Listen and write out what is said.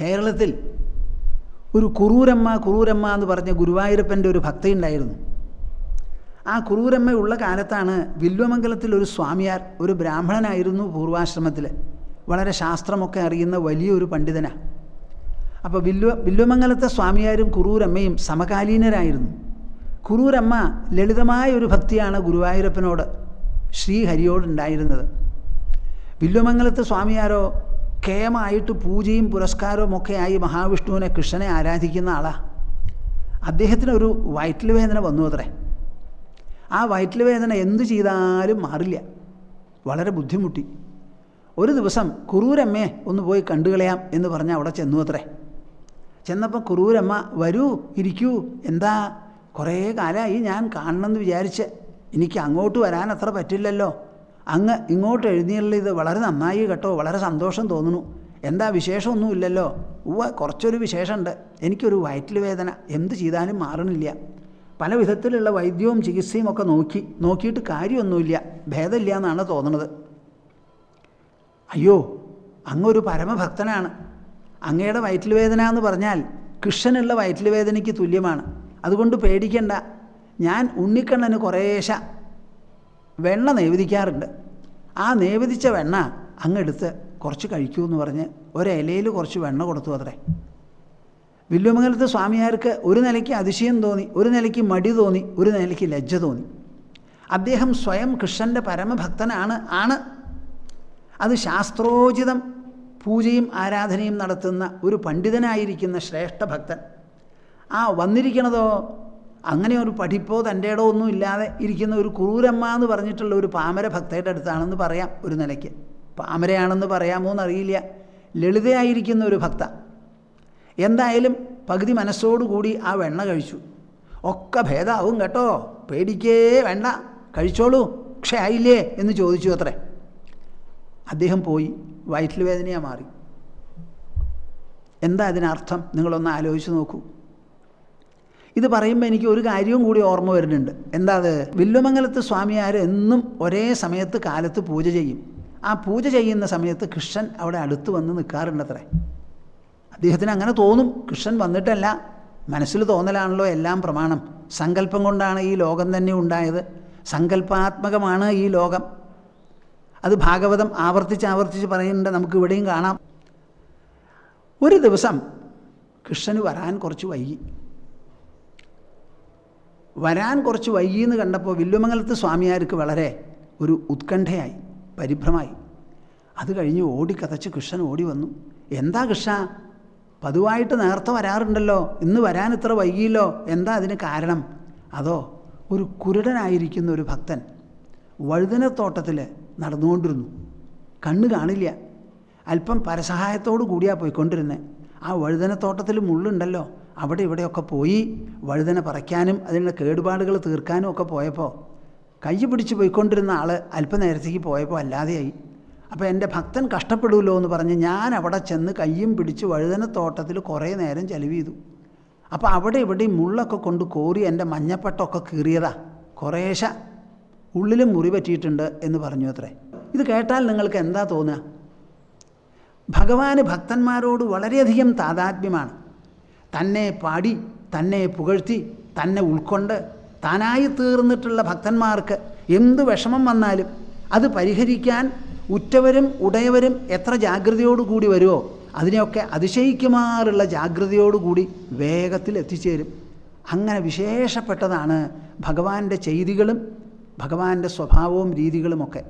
കേരളത്തിൽ ഒരു കുറൂരമ്മ എന്ന് പറഞ്ഞ ഗുരുവായൂരപ്പൻ്റെ ഒരു ഭക്തയുണ്ടായിരുന്നു. ആ കുറൂരമ്മയുള്ള കാലത്താണ് വില്വമംഗലത്തിൽ ഒരു സ്വാമിയാർ, ഒരു ബ്രാഹ്മണനായിരുന്നു പൂർവാശ്രമത്തിൽ, വളരെ ശാസ്ത്രമൊക്കെ അറിയുന്ന വലിയൊരു പണ്ഡിതനാണ്. അപ്പോൾ വില്വമംഗലത്തെ സ്വാമിയാരും കുറൂരമ്മയും സമകാലീനരായിരുന്നു. കുറൂരമ്മ ലളിതമായ ഒരു ഭക്തിയാണ് ഗുരുവായൂരപ്പനോട്, ശ്രീഹരിയോടുണ്ടായിരുന്നത്. വില്വമംഗലത്തെ സ്വാമിയാരോ കേമായിട്ട് പൂജയും പുരസ്കാരവും ഒക്കെയായി മഹാവിഷ്ണുവിനെ, കൃഷ്ണനെ ആരാധിക്കുന്ന ആളാണ്. അദ്ദേഹത്തിനൊരു വയറ്റിൽ വേദന വന്നു അത്രേ. ആ വയറ്റിൽ വേദന എന്തു ചെയ്താലും മാറില്ല, വളരെ ബുദ്ധിമുട്ടി. ഒരു ദിവസം കുറൂരമ്മയെ ഒന്ന് പോയി കണ്ടുകളയാം എന്ന് പറഞ്ഞ് അവിടെ ചെന്നു അത്രേ. ചെന്നപ്പോൾ കുറൂരമ്മ, വരൂ, ഇരിക്കൂ, എന്താ, കുറേ കാലമായി ഞാൻ കാണണമെന്ന് വിചാരിച്ച്, എനിക്ക് അങ്ങോട്ട് വരാൻ അത്ര പറ്റില്ലല്ലോ, അങ്ങ് ഇങ്ങോട്ട് എഴുന്നള്ളിയത് വളരെ നന്നായി കേട്ടോ, വളരെ സന്തോഷം തോന്നുന്നു, എന്താ വിശേഷമൊന്നുമില്ലല്ലോ? കുറച്ചൊരു വിശേഷമുണ്ട്, എനിക്കൊരു വയറ്റിൽ വേദന എന്ത് ചെയ്താലും മാറണില്ല, പല വിധത്തിലുള്ള വൈദ്യവും ചികിത്സയും ഒക്കെ നോക്കിയിട്ട് കാര്യമൊന്നുമില്ല, ഭേദമില്ല എന്നാണ് തോന്നുന്നത്. അയ്യോ, അങ്ങൊരു പരമഭക്തനാണ്, അങ്ങയുടെ വയറ്റിൽ വേദന എന്ന് പറഞ്ഞാൽ കൃഷ്ണനുള്ള വയറ്റിൽ വേദനയ്ക്ക് തുല്യമാണ്, അതുകൊണ്ട് പേടിക്കണ്ട, ഞാൻ ഉണ്ണിക്കണ്ണന് കുറേശ്ശ വെണ്ണ നേവേദിക്കാറുണ്ട്, ആ നേവേദിച്ച വെണ്ണ അങ്ങെടുത്ത് കുറച്ച് കഴിക്കൂ എന്ന് പറഞ്ഞ് ഒരിലയിൽ കുറച്ച് വെണ്ണ കൊടുത്തു അത്രേ. വില്വമംഗലത്തെ സ്വാമിയാർക്ക് ഒരു നിലയ്ക്ക് അതിശയം തോന്നി, ഒരു നിലയ്ക്ക് മടി തോന്നി, ഒരു നിലയ്ക്ക് ലജ്ജ തോന്നി. അദ്ദേഹം സ്വയം കൃഷ്ണൻ്റെ പരമഭക്തനാണ്. അത് ശാസ്ത്രോചിതം പൂജയും ആരാധനയും നടത്തുന്ന ഒരു പണ്ഡിതനായിരിക്കുന്ന ശ്രേഷ്ഠ ഭക്തൻ. വന്നിരിക്കണതോ അങ്ങനെ ഒരു പഠിപ്പോ തൻ്റെടോ ഒന്നും ഇല്ലാതെ ഇരിക്കുന്ന ഒരു കുറൂരമ്മ എന്ന് പറഞ്ഞിട്ടുള്ള ഒരു പാമര ഭക്തയുടെ അടുത്താണെന്ന് പറയാം. ഒരു നിലയ്ക്ക് പാമരയാണെന്ന് പറയാമോ എന്നറിയില്ല, ലളിതയായിരിക്കുന്ന ഒരു ഭക്ത. എന്തായാലും പകുതി മനസ്സോടുകൂടി ആ വെണ്ണ കഴിച്ചു. ഒക്കെ ഭേദമാവും കേട്ടോ, പേടിക്കേ വേണ്ട, കഴിച്ചോളൂ, ക്ഷയായില്ലേ എന്ന് ചോദിച്ചു അത്രേ. അദ്ദേഹം പോയി, വയറ്റിൽ വേദനയാണ് മാറി. എന്താ അതിനർത്ഥം? നിങ്ങളൊന്ന് ആലോചിച്ച് നോക്കൂ. ഇത് പറയുമ്പോൾ എനിക്ക് ഒരു കാര്യവും കൂടി ഓർമ്മ വരുന്നുണ്ട്. എന്താ അത്? വില്വമംഗലത്ത് സ്വാമിയാർ എന്നും ഒരേ സമയത്ത് കാലത്ത് പൂജ ചെയ്യും. ആ പൂജ ചെയ്യുന്ന സമയത്ത് കൃഷ്ണൻ അവിടെ അടുത്ത് വന്ന് നിൽക്കാറുണ്ടത്രേ. അദ്ദേഹത്തിന് അങ്ങനെ തോന്നും, കൃഷ്ണൻ വന്നിട്ടല്ല, മനസ്സിൽ തോന്നലാണല്ലോ എല്ലാം പ്രമാണം. സങ്കല്പം കൊണ്ടാണ് ഈ ലോകം തന്നെ ഉണ്ടായത്, സങ്കല്പാത്മകമാണ് ഈ ലോകം. അത് ഭാഗവതം ആവർത്തിച്ച് പറയുന്നുണ്ട്, നമുക്ക് ഇവിടെയും കാണാം. ഒരു ദിവസം കൃഷ്ണന് വരാൻ കുറച്ച് വൈകി എന്ന് കണ്ടപ്പോൾ വില്വമംഗലത്ത് സ്വാമിയാർക്ക് വളരെ ഒരു ഉത്കണ്ഠയായി, പരിഭ്രമായി. അത് കഴിഞ്ഞ് ഓടിക്കതച്ച് കൃഷ്ണൻ ഓടി വന്നു. എന്താ കൃഷ്ണ, പതിവായിട്ട് നേരത്തെ വരാറുണ്ടല്ലോ, ഇന്ന് വരാൻ ഇത്ര വൈകിയല്ലോ, എന്താ അതിന് കാരണം? അതോ, ഒരു കുരുടനായിരിക്കുന്ന ഒരു ഭക്തൻ വഴുതനത്തോട്ടത്തിൽ നടന്നുകൊണ്ടിരുന്നു, കണ്ണ് കാണില്ല, അല്പം പരസഹായത്തോടു കൂടിയാണ് പോയിക്കൊണ്ടിരുന്നത്. ആ വഴുതനത്തോട്ടത്തിൽ മുള്ളുണ്ടല്ലോ, അവിടെ ഇവിടെയൊക്കെ പോയി വഴുതന പറിക്കാനും അതിനുള്ള കേടുപാടുകൾ തീർക്കാനും ഒക്കെ പോയപ്പോൾ കൈ പിടിച്ച് പോയിക്കൊണ്ടിരുന്ന ആൾ അല്പനേരത്തേക്ക് പോയപ്പോൾ അല്ലാതെയായി. അപ്പോൾ എൻ്റെ ഭക്തൻ കഷ്ടപ്പെടുമല്ലോ എന്ന് പറഞ്ഞ് ഞാൻ അവിടെ ചെന്ന് കയ്യും പിടിച്ച് വഴുതനത്തോട്ടത്തിൽ കുറേ നേരം ചെലവ് ചെയ്തു. അപ്പോൾ അവിടെ ഇവിടെ മുള്ളൊക്കെ കൊണ്ട് കോരി എൻ്റെ മഞ്ഞപ്പട്ടൊക്കെ കീറിയതാ, കുറേശ്ശ ഉള്ളിലും മുറി പറ്റിയിട്ടുണ്ട് എന്ന് പറഞ്ഞു അത്രേ. ഇത് കേട്ടാൽ നിങ്ങൾക്ക് എന്താ തോന്നുക? ഭഗവാന് ഭക്തന്മാരോട് വളരെയധികം താതാത്മ്യമാണ്. തന്നെ പാടി, തന്നെ പുകഴ്ത്തി, തന്നെ ഉൾക്കൊണ്ട് താനായി തീർന്നിട്ടുള്ള ഭക്തന്മാർക്ക് എന്ത് വിഷമം വന്നാലും അത് പരിഹരിക്കാൻ ഉറ്റവരും ഉടയവരും എത്ര ജാഗ്രതയോടുകൂടി വരുമോ അതിനെയൊക്കെ അതിശയിക്കുമാറുള്ള ജാഗ്രതയോടുകൂടി വേഗത്തിൽ എത്തിച്ചേരും. അങ്ങനെ വിശേഷപ്പെട്ടതാണ് ഭഗവാന്റെ ചെയ്തികളും ഭഗവാന്റെ സ്വഭാവവും രീതികളുമൊക്കെ.